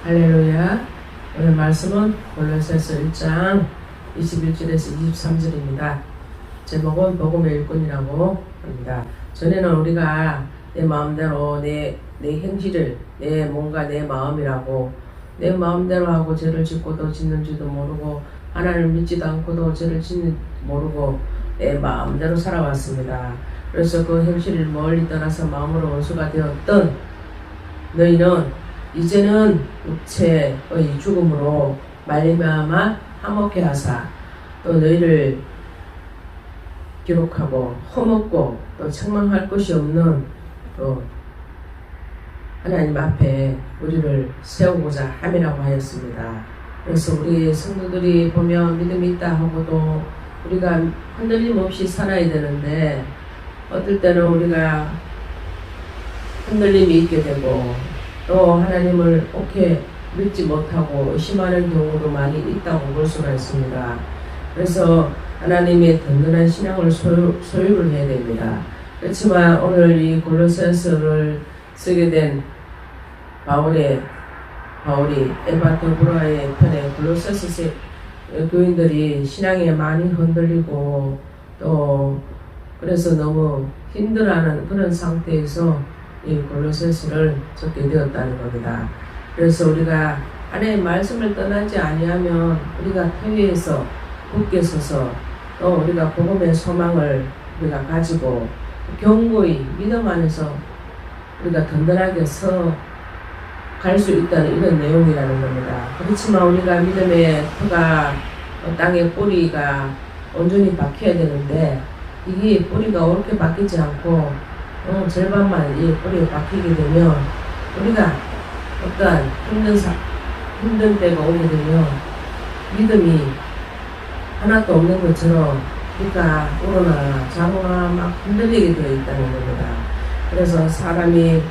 할렐루야. 오늘 말씀은 골로새서 1장 21절에서 23절입니다. 제목은 복음의 일꾼이라고 합니다. 전에는 우리가 내 마음대로 내 행실을 뭔가 내 마음이라고 내 마음대로 하고 죄를 짓고도 짓는지도 모르고 하나님을 믿지도 않고도 죄를 짓는 모르고 내 마음대로 살아왔습니다. 그래서 그 행실을 멀리 떠나서 마음으로 원수가 되었던 너희는 이제는 육체의 죽음으로 말미암아 화목케 하사 또 너희를 기록하고 허먹고 또 책망할 것이 없는 또 하나님 앞에 우리를 세우고자 함이라고 하였습니다. 그래서 우리 성도들이 보면 믿음이 있다 하고도 우리가 흔들림 없이 살아야 되는데 어떨 때는 우리가 흔들림이 있게 되고 또 하나님을 옳게 믿지 못하고 의심하는 경우도 많이 있다고 볼 수가 있습니다. 그래서 하나님의 든든한 신앙을 소유를 해야 됩니다. 그렇지만 오늘 이 골로새서를 쓰게 된 바울이 에바토브라의 편에 골로새서 교인들이 신앙에 많이 흔들리고 또 그래서 너무 힘들어하는 그런 상태에서 이 골로새서를 적게 되었다는 겁니다. 그래서 우리가 하나님의 말씀을 떠나지 아니하면 우리가 태위에서 굳게 서서 또 우리가 복음의 소망을 우리가 가지고 견고히 믿음 안에서 우리가 든든하게 서 갈 수 있다는 이런 내용이라는 겁니다. 그렇지만 우리가 믿음의 터가 땅의 뿌리가 온전히 박혀야 되는데 이게 뿌리가 옳게 박히지 않고 절반만 이 뿌리에 박히게 되면 우리가 어떠한 힘든 때가 오게 되면 믿음이 하나도 없는 것처럼 우리가 오르나 좌우나 막 흔들리게 되어 있다는 겁니다. 그래서 사람이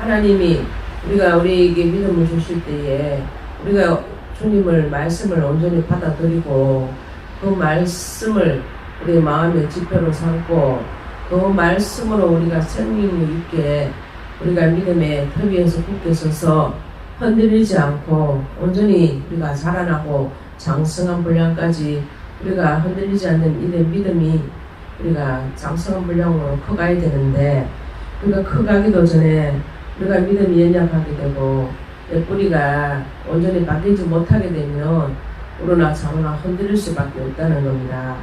하나님이 우리에게 믿음을 주실 때에 우리가 주님을 말씀을 온전히 받아들이고 그 말씀을 우리 마음의 지표로 삼고 그 말씀으로 우리가 생명력 있게 우리가 믿음의 터 위에서 굳게 서서 흔들리지 않고 온전히 우리가 자라나고 장성한 분량까지 우리가 흔들리지 않는 이런 믿음이 우리가 장성한 분량으로 커가야 되는데 우리가 커가기도 전에 우리가 믿음이 연약하게 되고 내 뿌리가 온전히 바뀌지 못하게 되면 우러나 좌우나 흔들릴 수밖에 없다는 겁니다.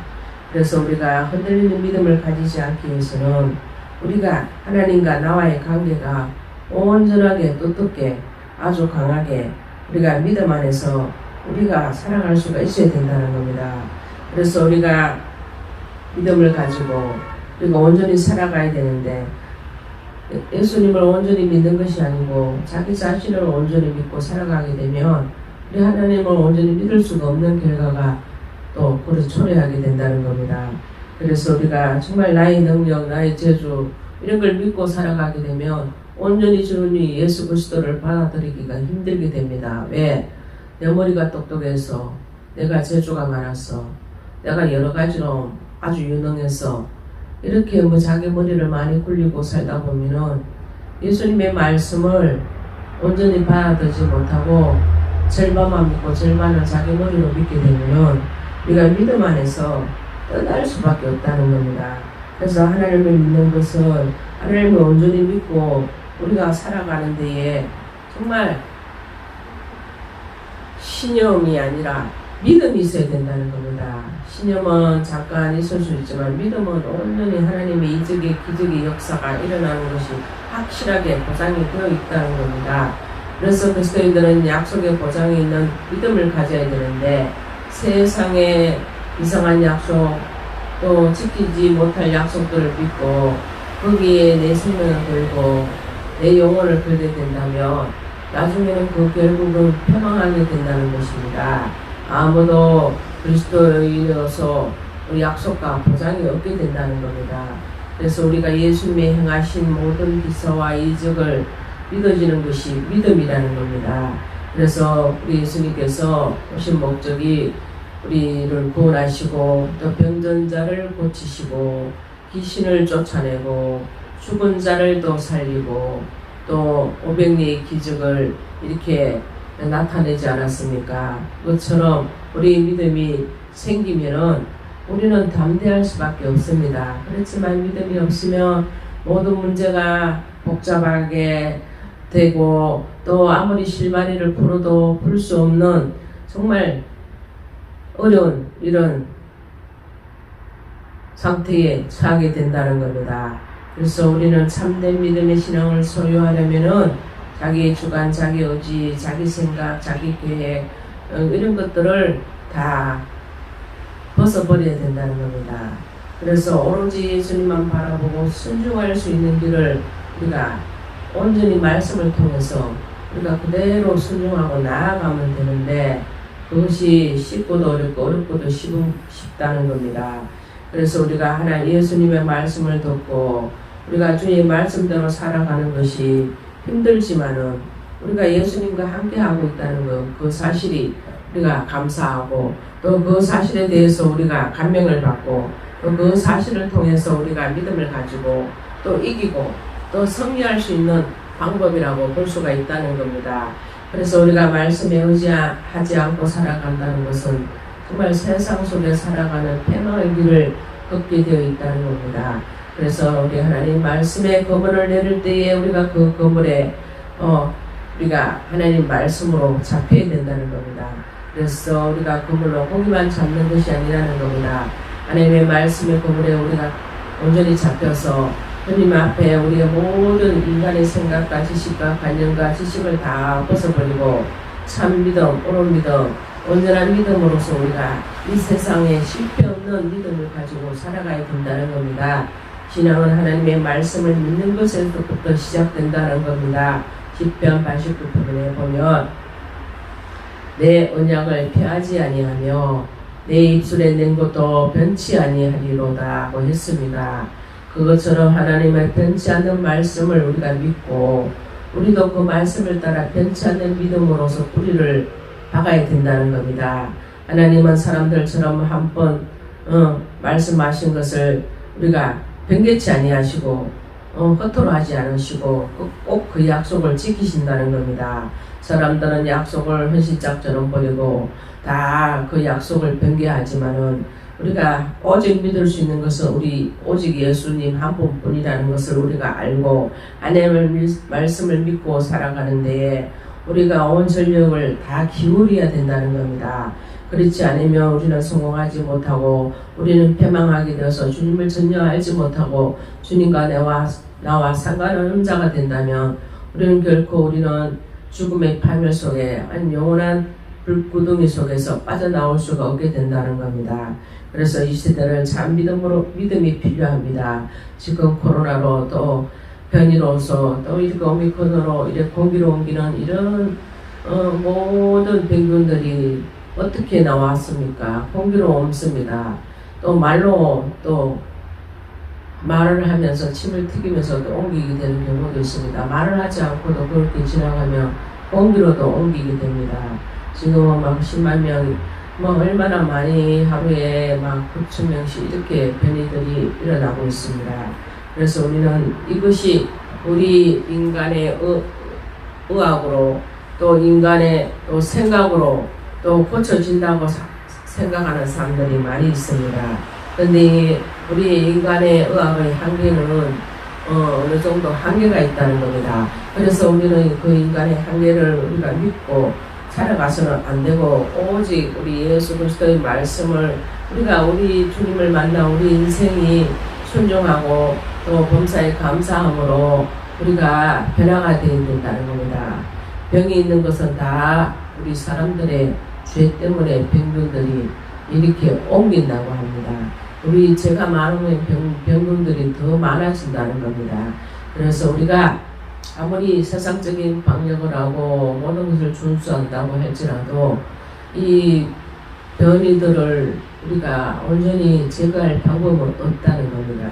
그래서 우리가 흔들리는 믿음을 가지지 않기 위해서는 우리가 하나님과 나와의 관계가 온전하게 두텁게 아주 강하게 우리가 믿음 안에서 우리가 살아갈 수가 있어야 된다는 겁니다. 그래서 우리가 믿음을 가지고 우리가 온전히 살아가야 되는데 예수님을 온전히 믿는 것이 아니고 자기 자신을 온전히 믿고 살아가게 되면 우리 하나님을 온전히 믿을 수가 없는 결과가 또 그릇 초래하게 된다는 겁니다. 그래서 우리가 정말 나의 능력, 나의 재주 이런 걸 믿고 살아가게 되면 온전히 주님 예수 그리스도를 받아들이기가 힘들게 됩니다. 왜? 내 머리가 똑똑해서 내가 재주가 많아서 내가 여러 가지로 아주 유능해서 이렇게 자기 머리를 많이 굴리고 살다 보면은 예수님의 말씀을 온전히 받아들이지 못하고 절반만 믿고 절반은 자기 머리로 믿게 되면은 우리가 믿음 안에서 떠날 수밖에 없다는 겁니다. 그래서 하나님을 믿는 것은 하나님을 온전히 믿고 우리가 살아가는 데에 정말 신념이 아니라 믿음이 있어야 된다는 겁니다. 신념은 잠깐 있을 수 있지만 믿음은 온전히 하나님의 이적의 기적의 역사가 일어나는 것이 확실하게 보장이 되어 있다는 겁니다. 그래서 그리스도인들은 약속의 보장이 있는 믿음을 가져야 되는데 세상의 이상한 약속 또 지키지 못할 약속들을 믿고 거기에 내 생명을 걸고 내 영혼을 걸게 된다면 나중에는 그 결국은 패망하게 된다는 것입니다. 아무도 그리스도인으로서 약속과 보장이 없게 된다는 겁니다. 그래서 우리가 예수님의 행하신 모든 기사와 이적을 믿어지는 것이 믿음이라는 겁니다. 그래서 우리 예수님께서 오신 목적이 우리를 구원하시고 또 병든 자를 고치시고 귀신을 쫓아내고 죽은 자를 또 살리고 또 500리의 기적을 이렇게 나타내지 않았습니까? 그것처럼 우리 믿음이 생기면은 우리는 담대할 수밖에 없습니다. 그렇지만 믿음이 없으면 모든 문제가 복잡하게 되고 또 아무리 실마리를 풀어도 풀 수 없는 정말 어려운 이런 상태에 처하게 된다는 겁니다. 그래서 우리는 참된 믿음의 신앙을 소유하려면은 자기 주관, 자기 의지, 자기 생각, 자기 계획 이런 것들을 다 벗어버려야 된다는 겁니다. 그래서 오로지 예수님만 바라보고 순종할 수 있는 길을 우리가 온전히 말씀을 통해서 우리가 그대로 순종하고 나아가면 되는데 그것이 쉽고도 어렵고 어렵고도 쉽다는 겁니다. 그래서 우리가 하나님 예수님의 말씀을 듣고 우리가 주의 말씀대로 살아가는 것이 힘들지만은 우리가 예수님과 함께 하고 있다는 것, 그 사실이 우리가 감사하고 또 그 사실에 대해서 우리가 감명을 받고 또 그 사실을 통해서 우리가 믿음을 가지고 또 이기고 또 승리할 수 있는 방법이라고 볼 수가 있다는 겁니다. 그래서 우리가 말씀에 의지하지 않고 살아간다는 것은 정말 세상 속에 살아가는 패망의 길을 걷게 되어 있다는 겁니다. 그래서 우리 하나님 말씀에 그물을 내릴 때에 우리가 그 그물에 우리가 하나님 말씀으로 잡혀야 된다는 겁니다. 그래서 우리가 그물로 고기만 잡는 것이 아니라는 겁니다. 하나님의 말씀의 그물에 우리가 온전히 잡혀서 주님 앞에 우리의 모든 인간의 생각과 지식과 관념과 지식을 다 벗어버리고 참 믿음, 옳은 믿음, 온전한 믿음으로서 우리가 이 세상에 실패 없는 믿음을 가지고 살아가야 된다는 겁니다. 신앙은 하나님의 말씀을 믿는 것에서부터 시작된다는 겁니다. 시편 89편에 보면 내 언약을 폐하지 아니하며 내 입술에 낸 것도 변치 아니하리로다 고 했습니다. 그것처럼 하나님의 변치 않는 말씀을 우리가 믿고 우리도 그 말씀을 따라 변치 않는 믿음으로서 뿌리를 박아야 된다는 겁니다. 하나님은 사람들처럼 한번 말씀하신 것을 우리가 변개치 아니하시고 허투루 하지 않으시고 꼭 그 약속을 지키신다는 겁니다. 사람들은 약속을 헌신짝처럼 버리고 다 그 약속을 변개하지만은 우리가 오직 믿을 수 있는 것은 우리 오직 예수님 한 분뿐이라는 것을 우리가 알고 하나님의 말씀을 믿고 살아가는 데에 우리가 온 전력을 다 기울여야 된다는 겁니다. 그렇지 않으면 우리는 성공하지 못하고 우리는 패망하게 되어서 주님을 전혀 알지 못하고 주님과 나와 상관없는 자가 된다면 우리는 결코 우리는 죽음의 파멸 속에 한 영원한 불구덩이 속에서 빠져나올 수가 없게 된다는 겁니다. 그래서 이 시대를 참 믿음이 필요합니다. 지금 코로나로 또 변이로서 또 이렇게 오미크론으로 이렇게 공기로 옮기는 이런 모든 병균들이 어떻게 나왔습니까? 공기로 옮습니다. 또 말로 또 말을 하면서 침을 튀기면서 또 옮기게 되는 경우도 있습니다. 말을 하지 않고도 그렇게 지나가면 공기로도 옮기게 됩니다. 지금은 막 10만 명, 얼마나 많이 하루에 막 9천 명씩 이렇게 변이들이 일어나고 있습니다. 그래서 우리는 이것이 우리 인간의 의학으로 또 인간의 또 생각으로 또 고쳐진다고 생각하는 사람들이 많이 있습니다. 그런데 우리 인간의 의학의 한계는 어느 정도 한계가 있다는 겁니다. 그래서 우리는 그 인간의 한계를 우리가 믿고 살아가서는 안 되고 오직 우리 예수 그리스도의 말씀을 우리가 우리 주님을 만나 우리 인생이 순종하고 또 범사에 감사함으로 우리가 변화가 되어야 된다는 겁니다. 병이 있는 것은 다 우리 사람들의 죄 때문에 병들이 이렇게 옮긴다고 합니다. 우리 죄가 많으면 병균들이 더 많아진다는 겁니다. 그래서 우리가 아무리 세상적인 방역을 하고 모든 것을 준수한다고 할지라도 이 변이들을 우리가 온전히 제거할 방법은 없다는 겁니다.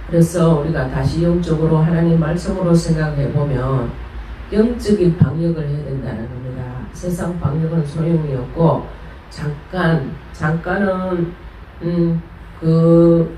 그래서 우리가 다시 영적으로 하나님 말씀으로 생각해 보면 영적인 방역을 해야 된다는 겁니다. 세상 방역은 소용이 없고 잠깐은 그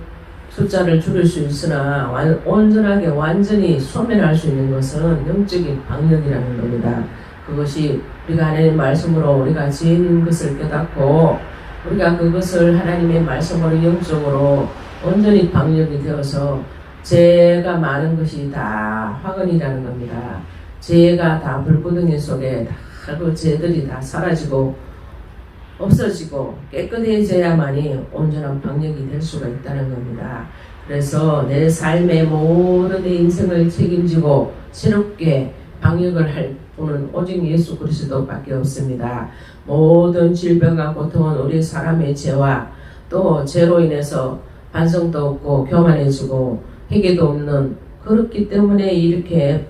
숫자를 줄일 수 있으나 온전하게 완전히 소멸할 수 있는 것은 영적인 방역이라는 겁니다. 그것이 우리가 하나님의 말씀으로 우리가 죄인 것을 깨닫고 우리가 그것을 하나님의 말씀으로 영적으로 온전히 방역이 되어서 죄가 많은 것이 다 화근이라는 겁니다. 죄가 다 불구덩이 속에 다 그 죄들이 다 사라지고 없어지고 깨끗해져야만이 온전한 방역이 될 수가 있다는 겁니다. 그래서 내 삶의 모든 내 인생을 책임지고 새롭게 방역을 할 분은 오직 예수 그리스도밖에 없습니다. 모든 질병과 고통은 우리 사람의 죄와 또 죄로 인해서 반성도 없고 교만해지고 회개도 없는 그렇기 때문에 이렇게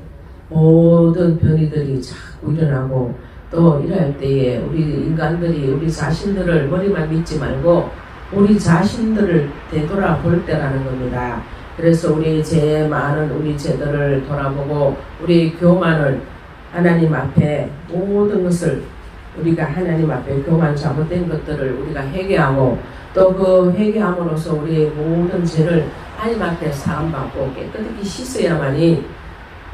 모든 변이들이 자꾸 일어나고 또 이럴 때에 우리 인간들이 우리 자신들을 머리만 믿지 말고 우리 자신들을 되돌아볼 때라는 겁니다. 그래서 우리 죄 많은 우리 죄들을 돌아보고 우리 교만을 하나님 앞에 모든 것을 우리가 하나님 앞에 교만 잘못된 것들을 우리가 회개하고 또 그 회개함으로써 우리의 모든 죄를 하나님 앞에 사함받고 깨끗하게 씻어야만이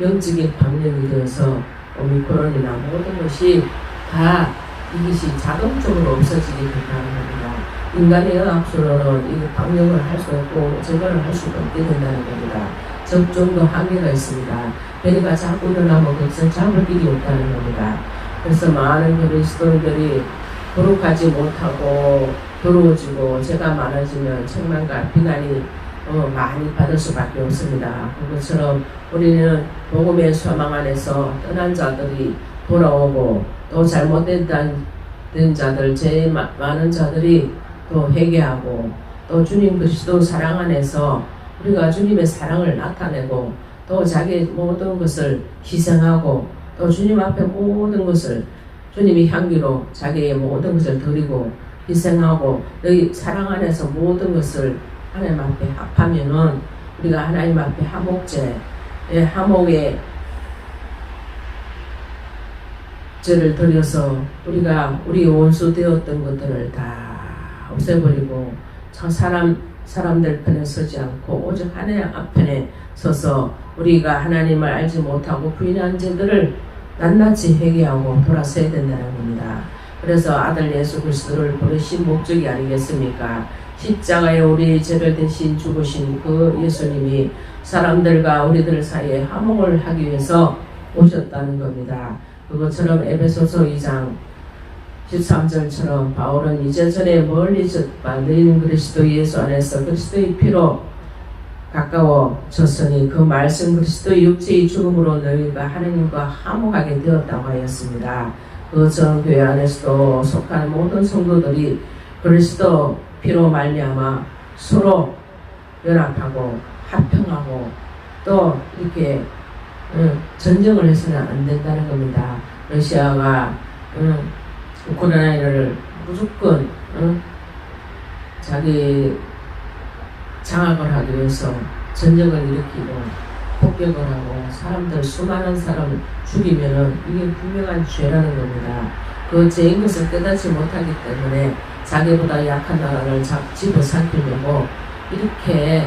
영적인 방역이 되어서 오미크론이나 모든 것이 다 이것이 자동적으로 없어지게 된다는 겁니다. 인간의 의학적으로는 이 방역을 할 수 없고 제거를 할 수가 없게 된다는 겁니다. 접종도 한계가 있습니다. 변이가 자꾸 일어나면 그것을 잡을 길이 없다는 겁니다. 그래서 많은 그리스도인들이 거룩하지 못하고 더러워지고 죄가 많아지면 책망과 비난이 많이 받을 수밖에 없습니다. 그것처럼 우리는 복음의 소망 안에서 떠난 자들이 돌아오고 또 잘못된 자들, 죄 많은 자들이 또 회개하고 또 주님 그리스도 사랑 안에서 우리가 주님의 사랑을 나타내고 또 자기 모든 것을 희생하고 또 주님 앞에 모든 것을 주님의 향기로 자기의 모든 것을 드리고 희생하고 너희 사랑 안에서 모든 것을 하나님 앞에 합하면은 우리가 하나님 앞에 화목제, 화목의 죄를 드려서 우리가 우리 원수 되었던 것들을 다 없애버리고 사람들 편에 서지 않고 오직 하나님 앞편에 서서 우리가 하나님을 알지 못하고 부인한 죄들을 낱낱이 회개하고 돌아서야 된다는 겁니다. 그래서 아들 예수 그리스도를 보내신 목적이 아니겠습니까? 십자가에 우리 죄를 대신 죽으신 그 예수님이 사람들과 우리들 사이에 화목을 하기 위해서 오셨다는 겁니다. 그것처럼 에베소서 2장 13절처럼 바울은 이제전에 멀리 졌다 너희는 그리스도 예수 안에서 그리스도의 피로 가까워졌으니 그 말씀 그리스도의 육체의 죽음으로 너희가 하나님과 화목하게 되었다고 하였습니다. 그것처럼 교회 안에서도 속한 모든 성도들이 그리스도 피로 말미암아 서로 연합하고 합평하고 또 이렇게 전쟁을 해서는 안 된다는 겁니다. 러시아가 우크라이나를 무조건 자기 장악을 하기 위해서 전쟁을 일으키고 폭격을 하고 사람들 수많은 사람을 죽이면은 이게 분명한 죄라는 겁니다. 그 죄인 것을 깨닫지 못하기 때문에 자기보다 약한 나라를 집어삼키려고 이렇게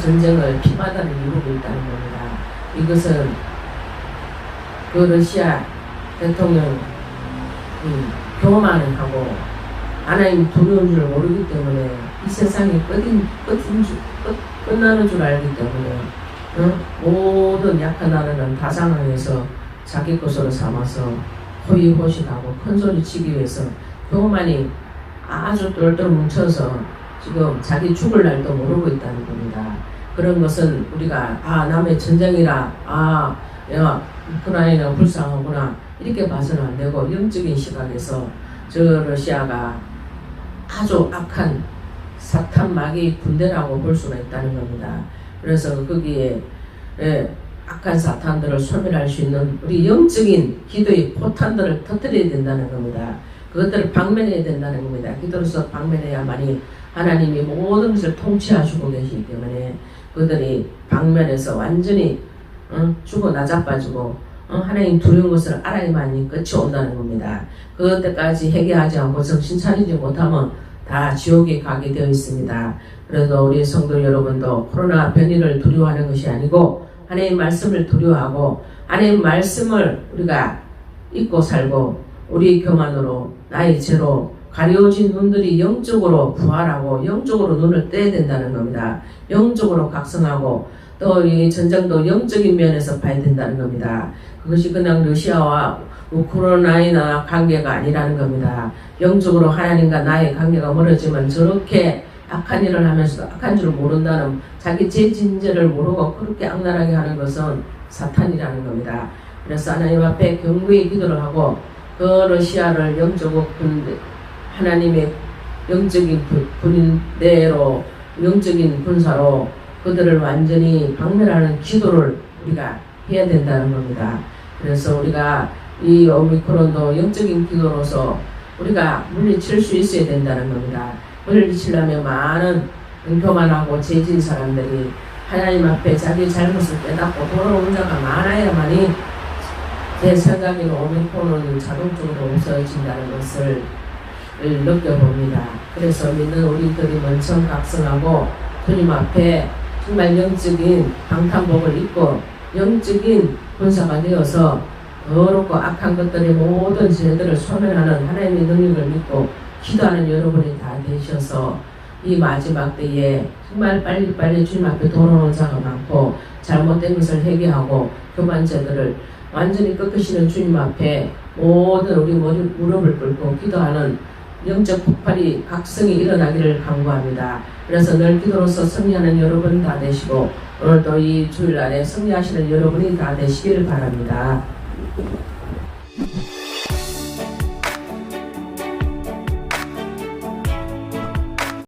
전쟁을 피마다를 이루고 있다는 겁니다. 이것은 그 러시아 대통령 교만을 하고 하나님 두려운 줄 모르기 때문에 이 세상이 끝나는 줄 알기 때문에 모든 약한 나라는 다 상황에서 자기 것으로 삼아서 호의호식하고 큰소리치기 위해서 교만이 아주 똘똘 뭉쳐서 지금 자기 죽을 날도 모르고 있다는 겁니다. 그런 것은 우리가 남의 전쟁이라 야 우크라이나가 불쌍하구나 이렇게 봐서는 안 되고 영적인 시각에서 저 러시아가 아주 악한 사탄 마귀 군대라고 볼 수가 있다는 겁니다. 그래서 거기에 악한 사탄들을 소멸할 수 있는 우리 영적인 기도의 포탄들을 터뜨려야 된다는 겁니다. 그것들을 방면해야 된다는 겁니다. 기도로서 방면해야만이 하나님이 모든 것을 통치하시고 계시기 때문에 그들이 방면에서 완전히 죽어 나자빠지고 하나님 두려운 것을 알아야만이 끝이 온다는 겁니다. 그때까지 회개하지 않고 정신 차리지 못하면 다 지옥에 가게 되어 있습니다. 그래서 우리 성도 여러분도 코로나 변이를 두려워하는 것이 아니고 하나님의 말씀을 두려워하고 하나님의 말씀을 우리가 잊고 살고 우리 교만으로 나의 죄로 가려진 눈들이 영적으로 부활하고 영적으로 눈을 떼야 된다는 겁니다. 영적으로 각성하고 또 이 전쟁도 영적인 면에서 봐야 된다는 겁니다. 그것이 그냥 러시아와 우크라이나 관계가 아니라는 겁니다. 영적으로 하나님과 나의 관계가 멀어지면 저렇게 악한 일을 하면서도 악한 줄 모른다는 자기 제 진재를 모르고 그렇게 악랄하게 하는 것은 사탄이라는 겁니다. 그래서 하나님 앞에 경고의 기도를 하고 그 러시아를 영적으로 하나님의 영적인 군대로 영적인 군사로 그들을 완전히 박멸하는 기도를 우리가 해야 된다는 겁니다. 그래서 우리가 이 오미크론도 영적인 기도로서 우리가 물리칠 수 있어야 된다는 겁니다. 물리치려면 많은 교만하고 죄진 사람들이 하나님 앞에 자기 잘못을 깨닫고 돌아온 자가 많아야만이 제 생각에는 오미크론은 자동적으로 없어진다는 것을 느껴봅니다. 그래서 믿는 우리들이 먼저 각성하고 주님 앞에 정말 영적인 방탄복을 입고 영적인 군사가 되어서 더럽고 악한 것들의 모든 죄들을 소멸하는 하나님의 능력을 믿고 기도하는 여러분이 다 되셔서 이 마지막 때에 정말 빨리빨리 주님 앞에 돌아오는 자가 많고 잘못된 것을 회개하고 교만죄들을 완전히 꺾으시는 주님 앞에 모든 우리 무릎을 꿇고 기도하는 영적 폭발이 각성이 일어나기를 간구합니다. 그래서 늘 기도로서 승리하는 여러분 다 되시고 오늘도 이 주일날에 승리하시는 여러분이 다 되시기를 바랍니다.